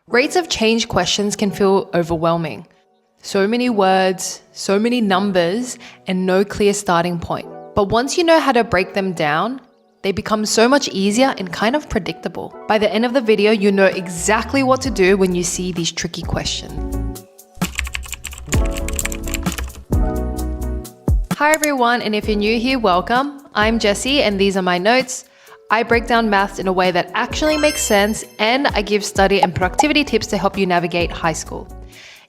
Rates of change questions can feel overwhelming. So many words, so many numbers, and no clear starting point. But once you know how to break them down, they become so much easier and kind of predictable. By the end of the video, you know exactly what to do when you see these tricky questions. Hi everyone, and if you're new here, welcome. I'm Jessie and these are my notes. I break down maths in a way that actually makes sense, and I give study and productivity tips to help you navigate high school.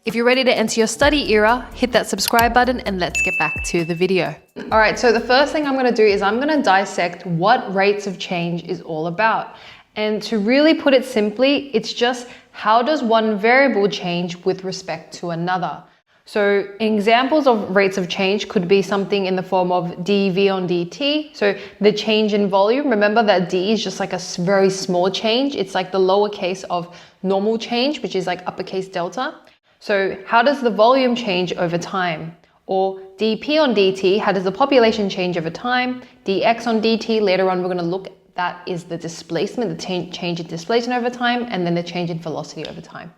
If you're ready to enter your study era, hit that subscribe button and let's get back to the video. All right, so the first thing I'm gonna do is I'm gonna dissect what rates of change is all about. And to really put it simply, it's just how does one variable change with respect to another? So examples of rates of change could be something in the form of dV on dt. So the change in volume, remember that d is just like a very small change. It's like the lowercase of normal change, which is like uppercase delta. So how does the volume change over time? Or dP on dt, how does the population change over time? dx on dt, later on we're going to look at that is the displacement, the change in displacement over time, and then the change in velocity over time.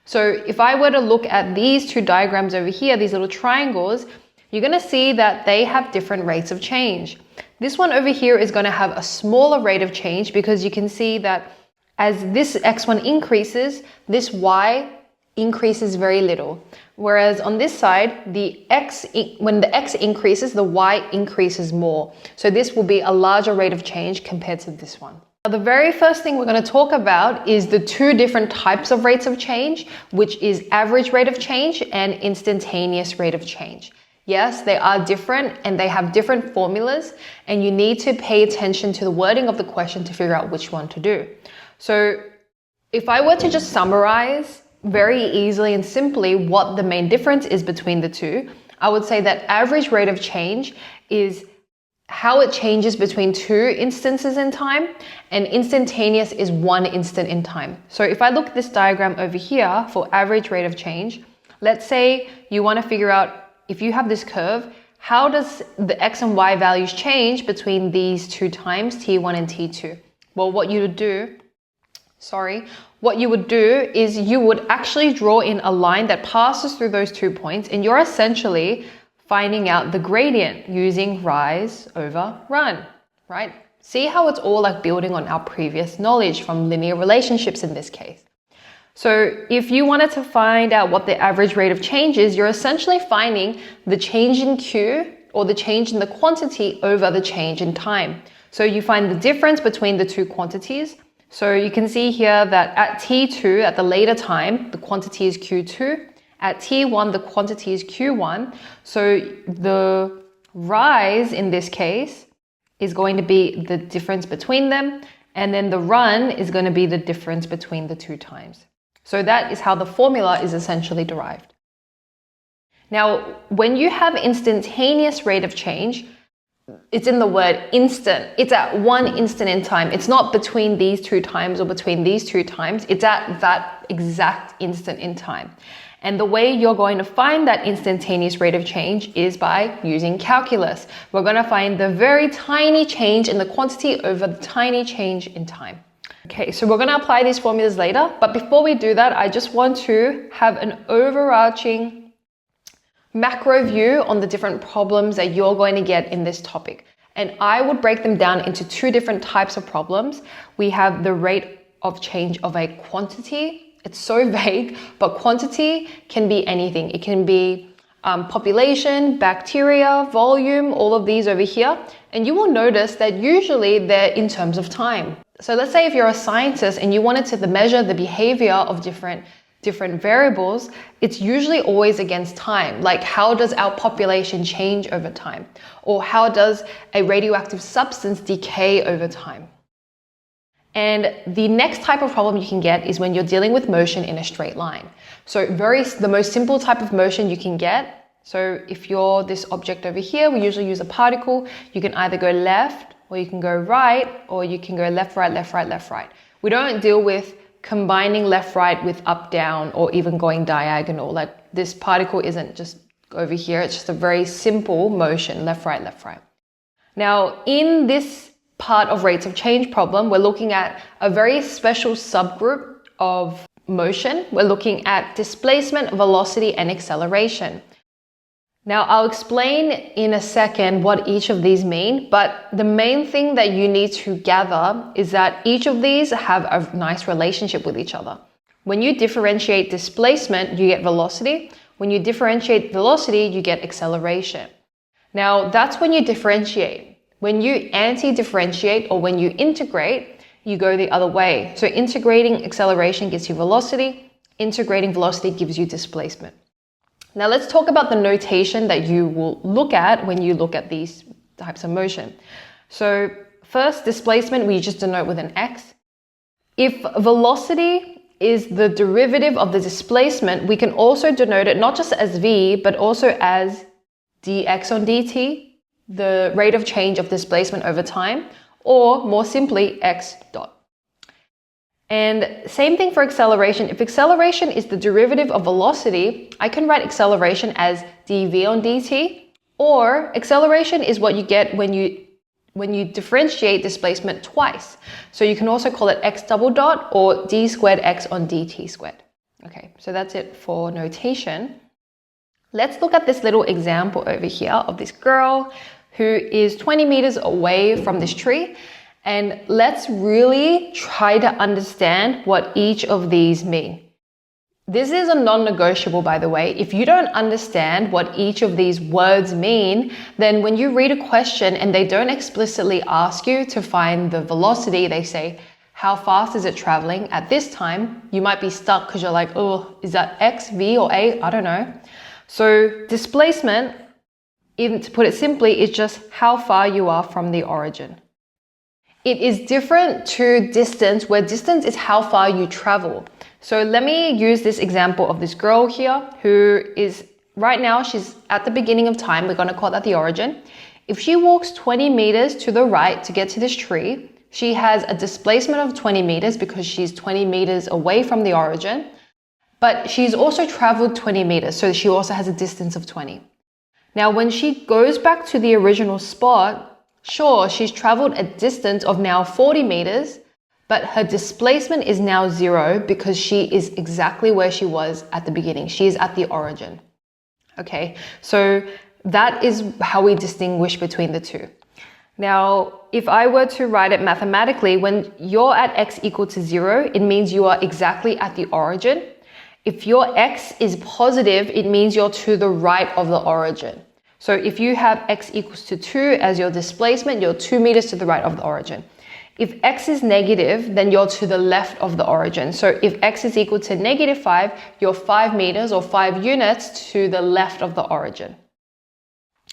So if I were to look at these two diagrams over here, these little triangles, you're going to see that they have different rates of change. This one over here is going to have a smaller rate of change because you can see that as this x1 increases, this y increases very little. Whereas on this side, when the x increases, the y increases more. So this will be a larger rate of change compared to this one. The very first thing we're going to talk about is the two different types of rates of change, which is average rate of change and instantaneous rate of change. Yes, they are different and they have different formulas, and you need to pay attention to the wording of the question to figure out which one to do. So if I were to just summarize very easily and simply what the main difference is between the two, I would say that average rate of change is how it changes between two instances in time, and instantaneous is one instant in time. So if I look at this diagram over here for average rate of change, let's say you want to figure out, if you have this curve, how does the x and y values change between these two times, t1 and t2? Well, what you would do is you would actually draw in a line that passes through those 2 points, and you're essentially finding out the gradient using rise over run, right? See how it's all like building on our previous knowledge from linear relationships in this case. So if you wanted to find out what the average rate of change is, you're essentially finding the change in Q, or the change in the quantity over the change in time. So you find the difference between the two quantities. So you can see here that at T2, at the later time, the quantity is Q2. At T1, the quantity is Q1. So the rise in this case is going to be the difference between them. And then the run is going to be the difference between the two times. So that is how the formula is essentially derived. Now, when you have instantaneous rate of change, it's in the word instant. It's at one instant in time. It's not between these two times or between these two times. It's at that exact instant in time. And the way you're going to find that instantaneous rate of change is by using calculus. We're going to find the very tiny change in the quantity over the tiny change in time. Okay, so we're going to apply these formulas later. But before we do that, I just want to have an overarching macro view on the different problems that you're going to get in this topic. And I would break them down into two different types of problems. We have the rate of change of a quantity. It's so vague, but quantity can be anything. It can be population, bacteria, volume, all of these over here. And you will notice that usually they're in terms of time. So let's say if you're a scientist and you wanted to measure the behavior of different variables, it's usually always against time. Like, how does our population change over time? Or how does a radioactive substance decay over time? And the next type of problem you can get is when you're dealing with motion in a straight line. So the most simple type of motion you can get. So if you're this object over here, we usually use a particle. You can either go left, or you can go right, or you can go left, right, left, right, left, right. We don't deal with combining left, right with up, down, or even going diagonal. Like, this particle isn't just over here. It's just a very simple motion, left, right, left, right. Now, in this part of rates of change problem, we're looking at a very special subgroup of motion, we're looking at displacement, velocity, and acceleration. Now, I'll explain in a second what each of these mean, but the main thing that you need to gather is that each of these have a nice relationship with each other. When you differentiate displacement, you get velocity. When you differentiate velocity, you get acceleration. Now, that's when you differentiate. When you anti-differentiate or when you integrate, you go the other way. So integrating acceleration gives you velocity. Integrating velocity gives you displacement. Now let's talk about the notation that you will look at when you look at these types of motion. So first, displacement, we just denote with an x. If velocity is the derivative of the displacement, we can also denote it not just as v, but also as dx on dt, the rate of change of displacement over time, or more simply, x dot. And same thing for acceleration. If acceleration is the derivative of velocity, I can write acceleration as dv on dt, or acceleration is what you get when you differentiate displacement twice. So you can also call it x double dot or d squared x on dt squared. Okay, so that's it for notation. Let's look at this little example over here of this girl who is 20 meters away from this tree. And let's really try to understand what each of these mean. This is a non-negotiable, by the way. If you don't understand what each of these words mean, then when you read a question and they don't explicitly ask you to find the velocity, they say, how fast is it traveling at this time? You might be stuck because you're like, oh, is that x, v, or a? I don't know. So displacement, even to put it simply, is just how far you are from the origin. It is different to distance, where distance is how far you travel. So let me use this example of this girl here who is, right now, she's at the beginning of time. We're going to call that the origin. If she walks 20 meters to the right to get to this tree, she has a displacement of 20 meters because she's 20 meters away from the origin. But she's also traveled 20 meters, so she also has a distance of 20. Now, when she goes back to the original spot, sure, she's traveled a distance of now 40 meters, but her displacement is now 0 because she is exactly where she was at the beginning. She is at the origin. Okay, so that is how we distinguish between the two. Now, if I were to write it mathematically, when you're at x equal to 0, it means you are exactly at the origin. If your x is positive, it means you're to the right of the origin. So if you have x equals to 2 as your displacement, you're 2 meters to the right of the origin. If x is negative, then you're to the left of the origin. So if x is equal to -5, you're 5 meters or 5 units to the left of the origin.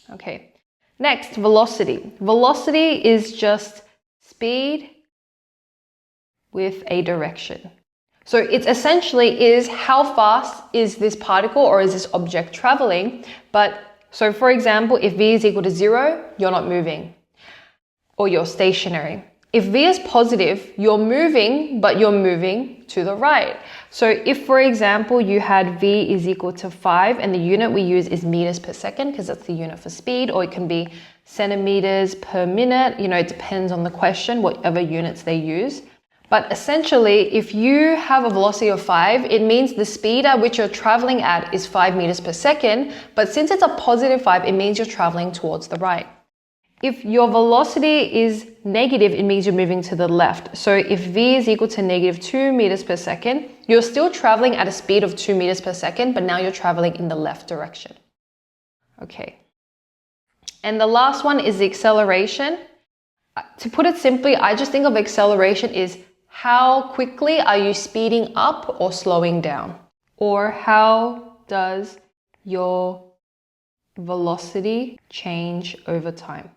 Okay, next, velocity. Velocity is just speed with a direction. So it essentially is how fast is this particle or is this object traveling, but so for example, if v is equal to 0, you're not moving or you're stationary. If v is positive, you're moving, but you're moving to the right. So if, for example, you had v is equal to 5 and the unit we use is meters per second because that's the unit for speed, or it can be centimeters per minute, it depends on the question, whatever units they use. But essentially, if you have a velocity of 5, it means the speed at which you're traveling at is 5 meters per second. But since it's a positive 5, it means you're traveling towards the right. If your velocity is negative, it means you're moving to the left. So if v is equal to -2 meters per second, you're still traveling at a speed of 2 meters per second, but now you're traveling in the left direction. Okay. And the last one is the acceleration. To put it simply, I just think of acceleration is how quickly are you speeding up or slowing down? Or how does your velocity change over time?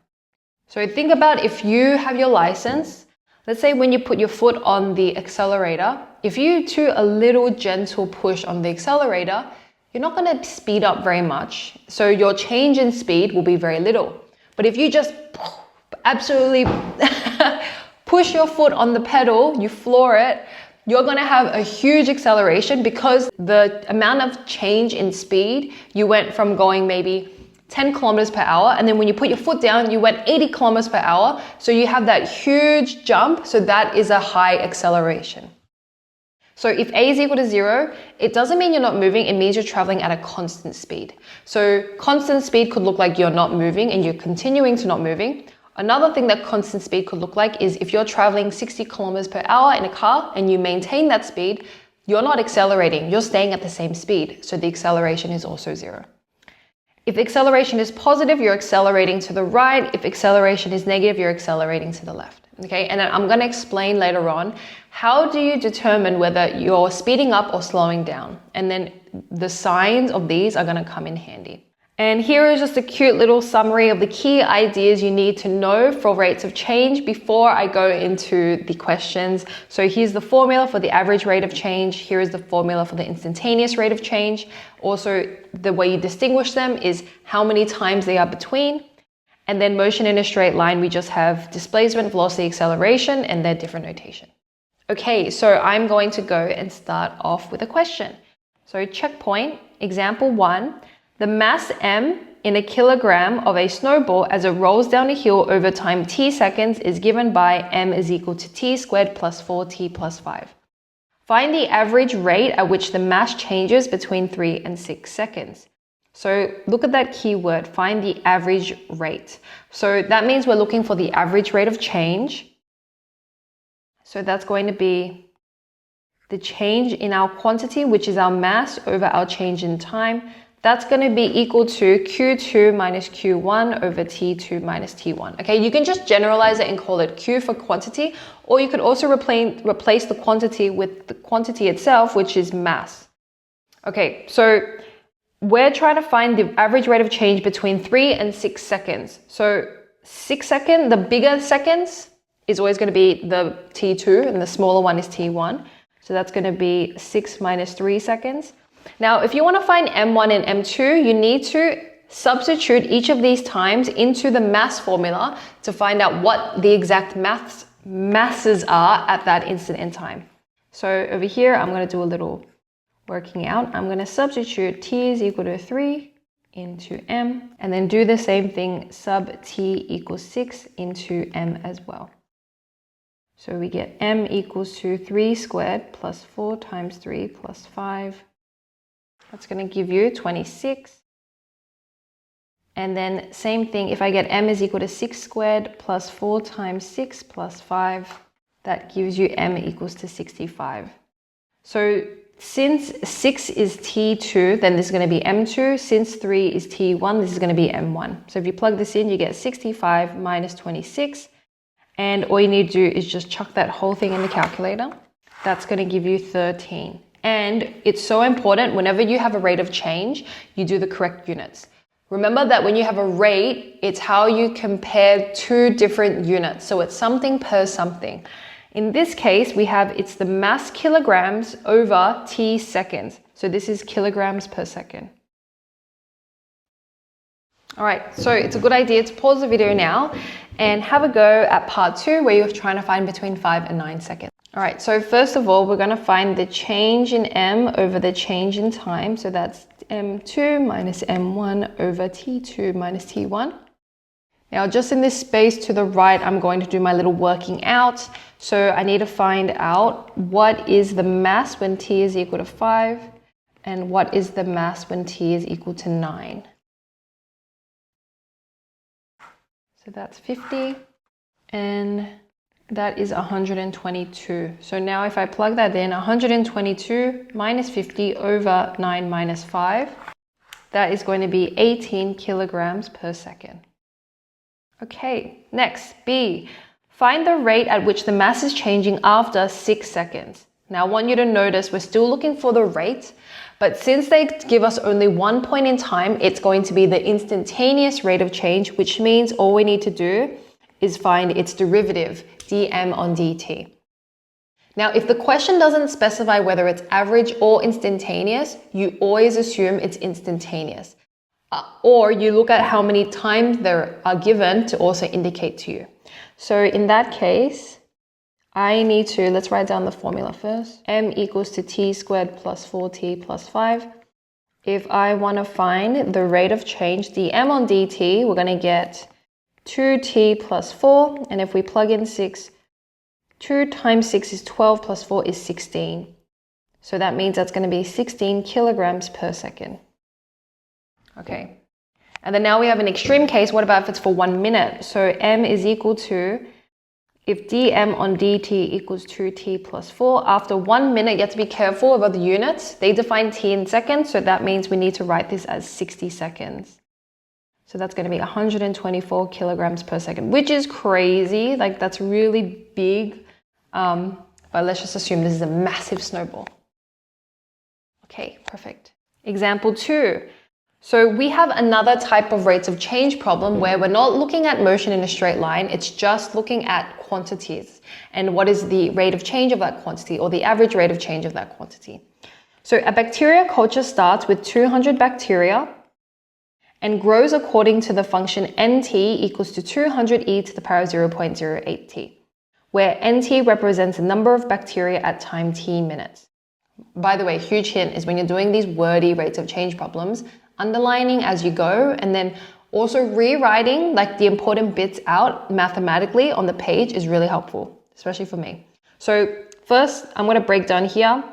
So think about if you have your license, let's say when you put your foot on the accelerator, if you do a little gentle push on the accelerator, you're not going to speed up very much. So your change in speed will be very little. But if you just absolutely push your foot on the pedal, you floor it, you're going to have a huge acceleration because the amount of change in speed, you went from going maybe 10 kilometers per hour, and then when you put your foot down, you went 80 kilometers per hour. So you have that huge jump. So that is a high acceleration. So if a is equal to 0, it doesn't mean you're not moving, it means you're traveling at a constant speed. So constant speed could look like you're not moving and you're continuing to not moving. Another thing that constant speed could look like is if you're traveling 60 kilometers per hour in a car and you maintain that speed, you're not accelerating, you're staying at the same speed. So the acceleration is also 0. If acceleration is positive, you're accelerating to the right. If acceleration is negative, you're accelerating to the left. Okay, and then I'm going to explain later on how do you determine whether you're speeding up or slowing down. And then the signs of these are going to come in handy. And here is just a cute little summary of the key ideas you need to know for rates of change before I go into the questions. So here's the formula for the average rate of change. Here is the formula for the instantaneous rate of change. Also, the way you distinguish them is how many times they are between. And then motion in a straight line, we just have displacement, velocity, acceleration, and their different notation. Okay, so I'm going to go and start off with a question. So checkpoint, example 1. The mass m in a kilogram of a snowball as it rolls down a hill over time t seconds is given by m is equal to t squared plus 4t plus 5. Find the average rate at which the mass changes between 3 and 6 seconds. So look at that keyword, find the average rate. So that means we're looking for the average rate of change. So that's going to be the change in our quantity, which is our mass, over our change in time. That's going to be equal to Q2 minus Q1 over T2 minus T1. Okay, you can just generalize it and call it Q for quantity, or you could also replace the quantity with the quantity itself, which is mass. Okay, so we're trying to find the average rate of change between 3 and 6 seconds. So 6 seconds, the bigger seconds is always going to be the T2 and the smaller one is T1. So that's going to be 6 minus 3 seconds. Now, if you want to find M1 and M2, you need to substitute each of these times into the mass formula to find out what the exact masses are at that instant in time. So over here, I'm going to do a little working out. I'm going to substitute T is equal to 3 into M, and then do the same thing, sub T equals 6 into M as well. So we get M equals to 3 squared plus 4 times 3 plus 5. That's going to give you 26. And then same thing, if I get M is equal to 6 squared plus 4 times 6 plus 5, that gives you M equals to 65. So since 6 is T2, then this is going to be M2. Since 3 is T1, this is going to be M1. So if you plug this in, you get 65 minus 26. And all you need to do is just chuck that whole thing in the calculator. That's going to give you 13. And it's so important, whenever you have a rate of change, you do the correct units. Remember that when you have a rate, it's how you compare two different units. So it's something per something. In this case, it's the mass kilograms over t seconds. So this is kilograms per second. All right, so it's a good idea to pause the video now and have a go at part 2 where you're trying to find between 5 and 9 seconds. All right, so first of all, we're going to find the change in M over the change in time. So that's M2 minus M1 over T2 minus T1. Now, just in this space to the right, I'm going to do my little working out. So I need to find out what is the mass when T is equal to 5 and what is the mass when T is equal to 9. So that's 50 and that is 122. So now if I plug that in, 122 minus 50 over 9 minus 5, that is going to be 18 kilograms per second. Okay, next, B. Find the rate at which the mass is changing after 6 seconds. Now I want you to notice we're still looking for the rate, but since they give us only one point in time, it's going to be the instantaneous rate of change, which means all we need to do is find its derivative, dm on dt. Now, if the question doesn't specify whether it's average or instantaneous, you always assume it's instantaneous. Or you look at how many times there are given to also indicate to you. So in that case, I need to, let's write down the formula first. M equals to t squared plus 4t plus 5. If I want to find the rate of change, dm on dt, we're going to get 2t plus 4, and if we plug in 6, 2 times 6 is 12 plus 4 is 16. So that means that's going to be 16 kilograms per second. Okay. And then now we have an extreme case. What about if it's for 1 minute? So m is equal to, if dm on dt equals 2t plus 4, after 1 minute, you have to be careful about the units. They define t in seconds, so that means we need to write this as 60 seconds. So that's going to be 124 kilograms per second, which is crazy. Like, that's really big. But let's just assume this is a massive snowball. Okay, perfect. Example 2. So we have another type of rates of change problem where we're not looking at motion in a straight line. It's just looking at quantities and what is the rate of change of that quantity, or the average rate of change of that quantity. So a bacteria culture starts with 200 bacteria and grows according to the function nt equals to 200e to the power of 0.08t, where nt represents the number of bacteria at time t minutes. By the way, huge hint is when you're doing these wordy rates of change problems, underlining as you go, and then also rewriting like the important bits out mathematically on the page is really helpful, especially for me. So first, I'm going to break down here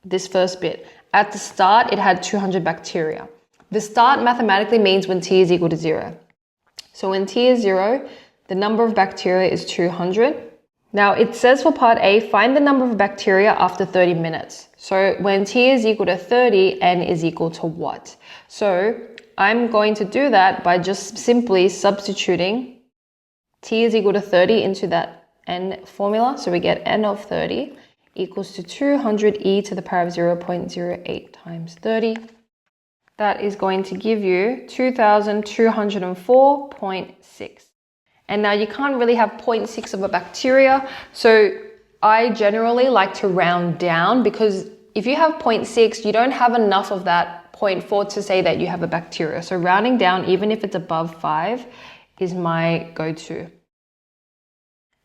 this first bit. At the start, it had 200 bacteria. The start mathematically means when t is equal to 0. So when t is 0, the number of bacteria is 200. Now it says for part A, find the number of bacteria after 30 minutes. So when t is equal to 30, n is equal to what? So I'm going to do that by just simply substituting t is equal to 30 into that n formula. So we get n of 30 equals to 200e to the power of 0.08 times 30. That is going to give you 2,204.6. And now you can't really have 0.6 of a bacteria. So I generally like to round down, because if you have 0.6, you don't have enough of that 0.4 to say that you have a bacteria. So rounding down, even if it's above 5, is my go-to.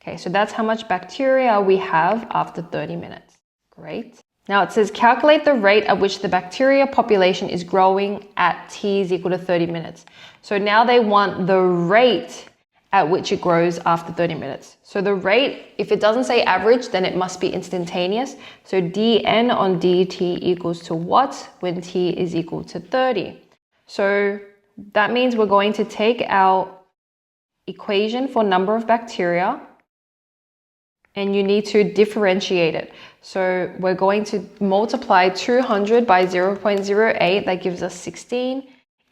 Okay, so that's how much bacteria we have after 30 minutes. Great. Now it says calculate the rate at which the bacteria population is growing at t is equal to 30 minutes. So now they want the rate at which it grows after 30 minutes. So the rate, if it doesn't say average, then it must be instantaneous. So dn on dt equals to what when t is equal to 30? So that means we're going to take our equation for number of bacteria, and you need to differentiate it. So we're going to multiply 200 by 0.08, that gives us 16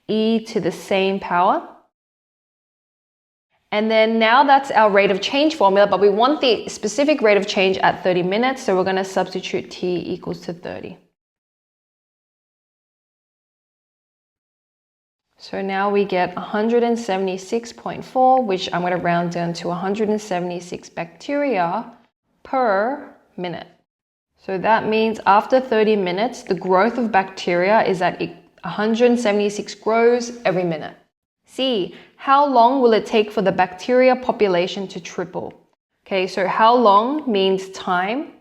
e to the same power. And then now that's our rate of change formula, but we want the specific rate of change at 30 minutes, so we're going to substitute t equals to 30. So now we get 176.4, which I'm going to round down to 176 bacteria per minute. So that means after 30 minutes, the growth of bacteria is at 176 grows every minute. C, how long will it take for the bacteria population to triple? Okay, so how long means time,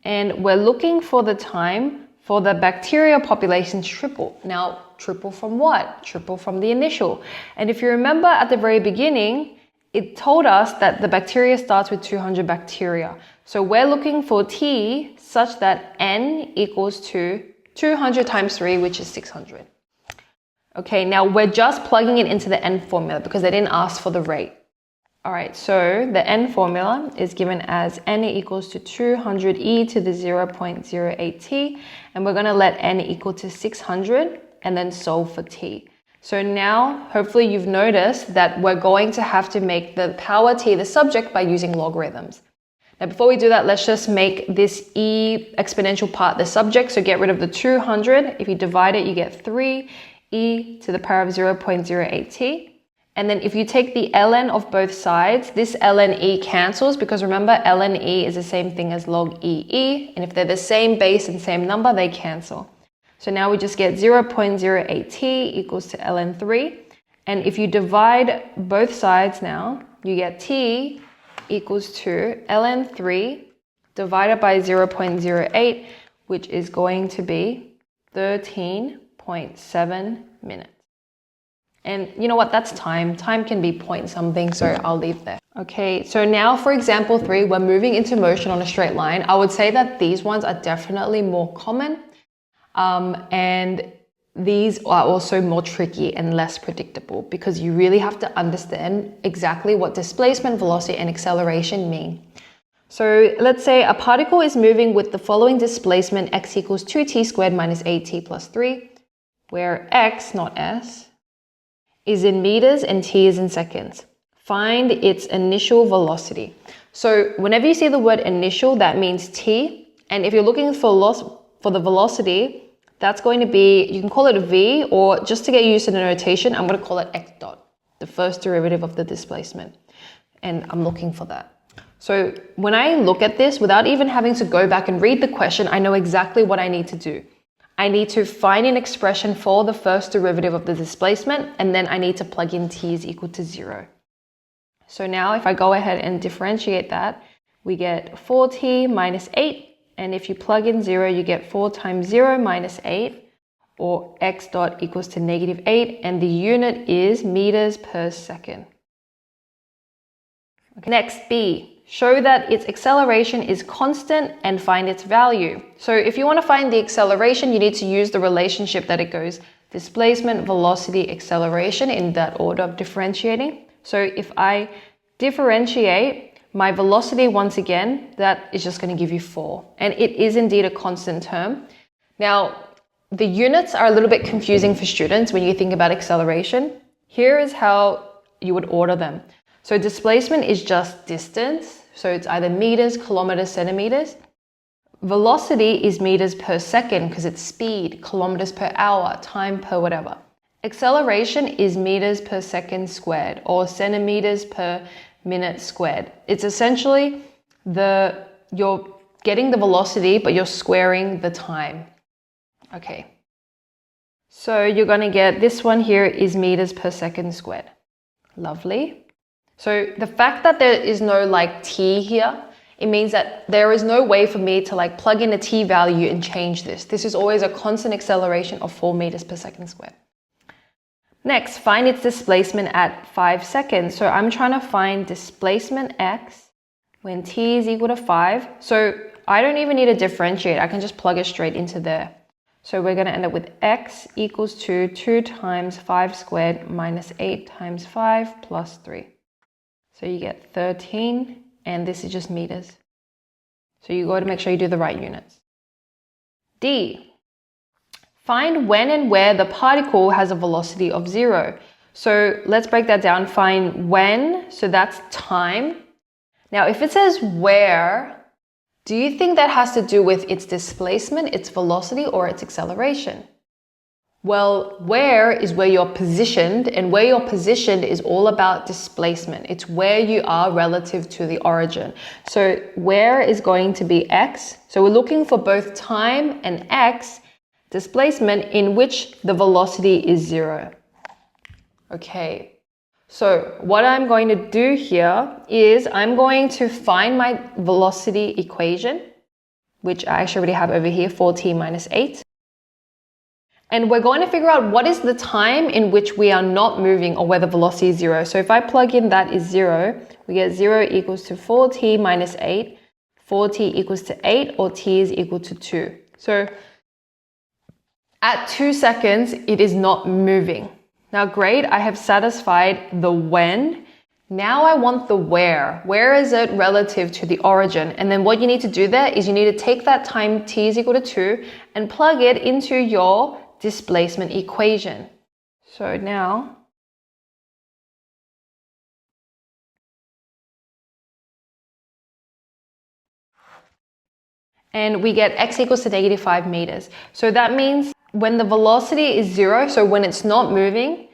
and we're looking for the time for the bacteria population to triple. Now, triple from what? Triple from the initial. And if you remember at the very beginning, it told us that the bacteria starts with 200 bacteria. So we're looking for t such that n equals to 200 times 3, which is 600. Okay, now we're just plugging it into the n formula because they didn't ask for the rate. All right, so the n formula is given as n equals to 200e to the 0.08t, and we're going to let n equal to 600 and then solve for t. So now, hopefully you've noticed that we're going to have to make the power t the subject by using logarithms. Now, before we do that, let's just make this e exponential part the subject. So get rid of the 200. If you divide it, you get 3 e to the power of 0.08t. And then if you take the ln of both sides, this ln e cancels, because remember, ln e is the same thing as log e. And if they're the same base and same number, they cancel. So now we just get 0.08t equals to ln 3. And if you divide both sides now, you get t equals to ln 3 divided by 0.08, which is going to be 13.7 minutes. And you know what? That's time. Time can be point something, so I'll leave there. Okay, so now for example 3, we're moving into motion on a straight line. I would say that these ones are definitely more common, and these are also more tricky and less predictable because you really have to understand exactly what displacement, velocity, and acceleration mean. So let's say a particle is moving with the following displacement, x equals 2t squared minus 8t plus 3, where x, not s, is in meters and t is in seconds. Find its initial velocity. So whenever you see the word initial, that means t. And if you're looking for the velocity, that's going to be, you can call it a v, or just to get used to the notation, I'm going to call it x dot, the first derivative of the displacement. And I'm looking for that. So when I look at this, without even having to go back and read the question, I know exactly what I need to do. I need to find an expression for the first derivative of the displacement, and then I need to plug in t is equal to 0. So now if I go ahead and differentiate that, we get 4t minus 8. And if you plug in 0, you get 4 times 0 minus 8, or x dot equals to negative 8. And the unit is meters per second. Okay. Next, B. Show that its acceleration is constant and find its value. So if you want to find the acceleration, you need to use the relationship that it goes displacement, velocity, acceleration in that order of differentiating. So if I differentiate my velocity once again, that is just going to give you 4. And it is indeed a constant term. Now, the units are a little bit confusing for students when you think about acceleration. Here is how you would order them. So displacement is just distance. So it's either meters, kilometers, centimeters. Velocity is meters per second because it's speed, kilometers per hour, time per whatever. Acceleration is meters per second squared, or centimeters per minute squared. It's essentially you're getting the velocity, but you're squaring the time. Okay. So you're going to get this one here is meters per second squared. Lovely. So the fact that there is no like t here, it means that there is no way for me to like plug in a t value and change this. This is always a constant acceleration of 4 meters per second squared. Next, find its displacement at 5 seconds. So I'm trying to find displacement x when t is equal to 5. So I don't even need to differentiate. I can just plug it straight into there. So we're going to end up with x equals to 2 times 5 squared minus 8 times 5 plus 3. So you get 13, and this is just meters. So you got to make sure you do the right units. D. Find when and where the particle has a velocity of 0. So let's break that down. Find when, so that's time. Now, if it says where, do you think that has to do with its displacement, its velocity, or its acceleration? Well, where is where you're positioned, and where you're positioned is all about displacement. It's where you are relative to the origin. So where is going to be x. So we're looking for both time and x, displacement in which the velocity is 0. Okay, so what I'm going to do here is I'm going to find my velocity equation, which I actually already have over here, 4t minus 8. And we're going to figure out what is the time in which we are not moving or where the velocity is 0. So if I plug in that is 0, we get 0 equals to 4t minus 8, 4t equals to 8, or t is equal to 2. So at 2 seconds, it is not moving. Now great, I have satisfied the when. Now I want the where. Where is it relative to the origin? And then what you need to do there is you need to take that time t is equal to 2 and plug it into your displacement equation. So now, and we get x equals to negative 5 meters. So that means when the velocity is 0, so when it's not moving,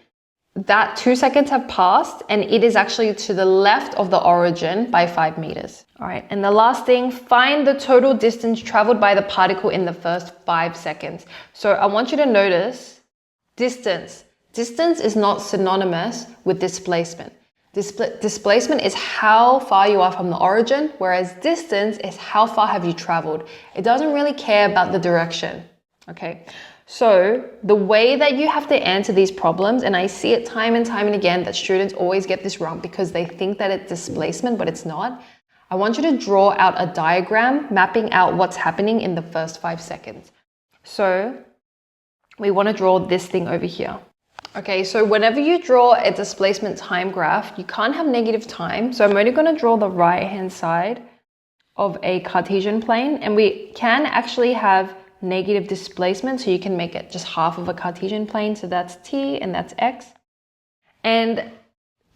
that 2 seconds have passed and it is actually to the left of the origin by 5 meters. All right, and the last thing, find the total distance traveled by the particle in the first 5 seconds. So I want you to notice distance. Distance is not synonymous with displacement. Displacement is how far you are from the origin, whereas distance is how far have you traveled. It doesn't really care about the direction. Okay, so the way that you have to answer these problems, and I see it time and time and again that students always get this wrong because they think that it's displacement, but it's not. I want you to draw out a diagram mapping out what's happening in the first 5 seconds. So we want to draw this thing over here. Okay, so whenever you draw a displacement time graph, you can't have negative time. So I'm only going to draw the right-hand side of a Cartesian plane, and we can actually have negative displacement, so you can make it just half of a Cartesian plane. So that's t and that's x. And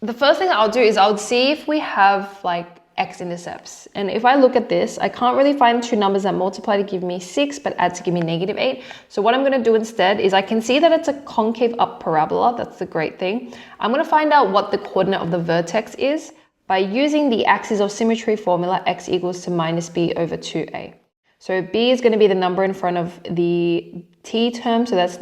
the first thing I'll do is I'll see if we have like x-intercepts. And if I look at this, I can't really find two numbers that multiply to give me 6 but add to give me -8. So what I'm going to do instead is I can see that it's a concave up parabola. That's the great thing. I'm going to find out what the coordinate of the vertex is by using the axis of symmetry formula, x equals to minus b over 2a. So b is going to be the number in front of the t term, so that's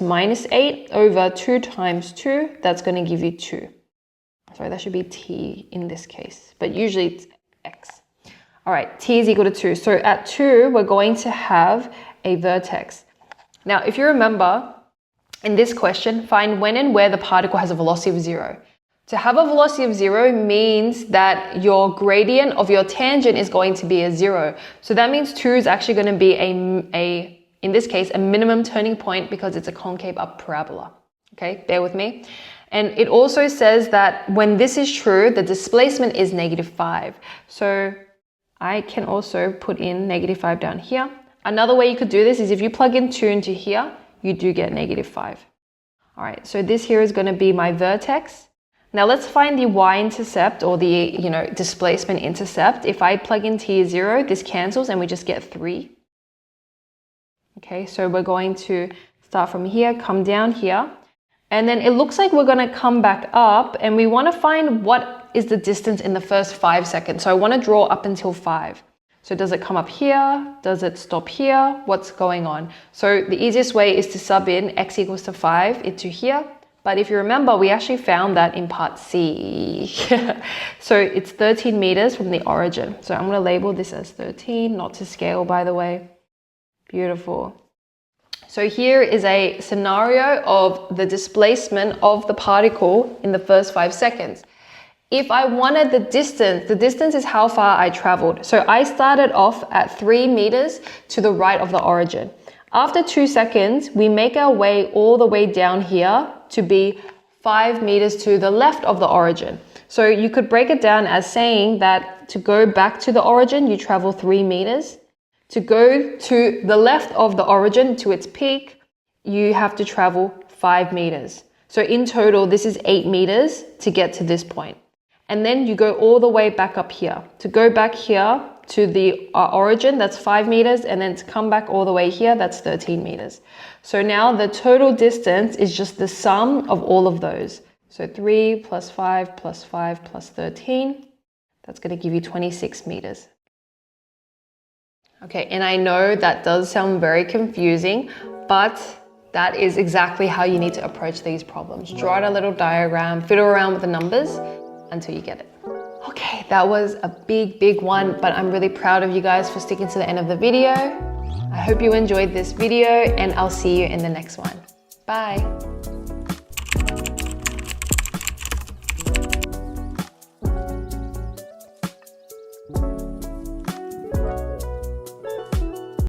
minus 8 over 2 times 2, that's going to give you 2. Sorry, that should be t in this case, but usually it's x. All right, t is equal to 2. So at 2, we're going to have a vertex. Now, if you remember, in this question, find when and where the particle has a velocity of 0. To have a velocity of 0 means that your gradient of your tangent is going to be a 0. So that means 2 is actually going to be in this case, a minimum turning point because it's a concave up parabola. Okay, bear with me. And it also says that when this is true, the displacement is -5. So I can also put in -5 down here. Another way you could do this is if you plug in 2 into here, you do get -5. All right, so this here is going to be my vertex. Now let's find the y-intercept or the displacement intercept. If I plug in t is 0, this cancels and we just get 3. Okay, so we're going to start from here, come down here. And then it looks like we're going to come back up and we want to find what is the distance in the first 5 seconds. So I want to draw up until 5. So does it come up here? Does it stop here? What's going on? So the easiest way is to sub in x equals to 5 into here. But if you remember, we actually found that in part C. So it's 13 meters from the origin. So I'm going to label this as 13, not to scale, by the way. Beautiful. So here is a scenario of the displacement of the particle in the first 5 seconds. If I wanted the distance is how far I traveled. So I started off at 3 meters to the right of the origin. After 2 seconds, we make our way all the way down here to be 5 meters to the left of the origin. So you could break it down as saying that to go back to the origin, you travel 3 meters. To go to the left of the origin to its peak, you have to travel 5 meters. So in total, this is 8 meters to get to this point. And then you go all the way back up here. To go back here to the origin, that's 5 meters. And then to come back all the way here, that's 13 meters. So now the total distance is just the sum of all of those. So 3 plus 5 plus 5 plus 13, that's going to give you 26 meters. Okay, and I know that does sound very confusing, but that is exactly how you need to approach these problems. Draw out a little diagram, fiddle around with the numbers until you get it. Okay, that was a big one, but I'm really proud of you guys for sticking to the end of the video. I hope you enjoyed this video and I'll see you in the next one. Bye.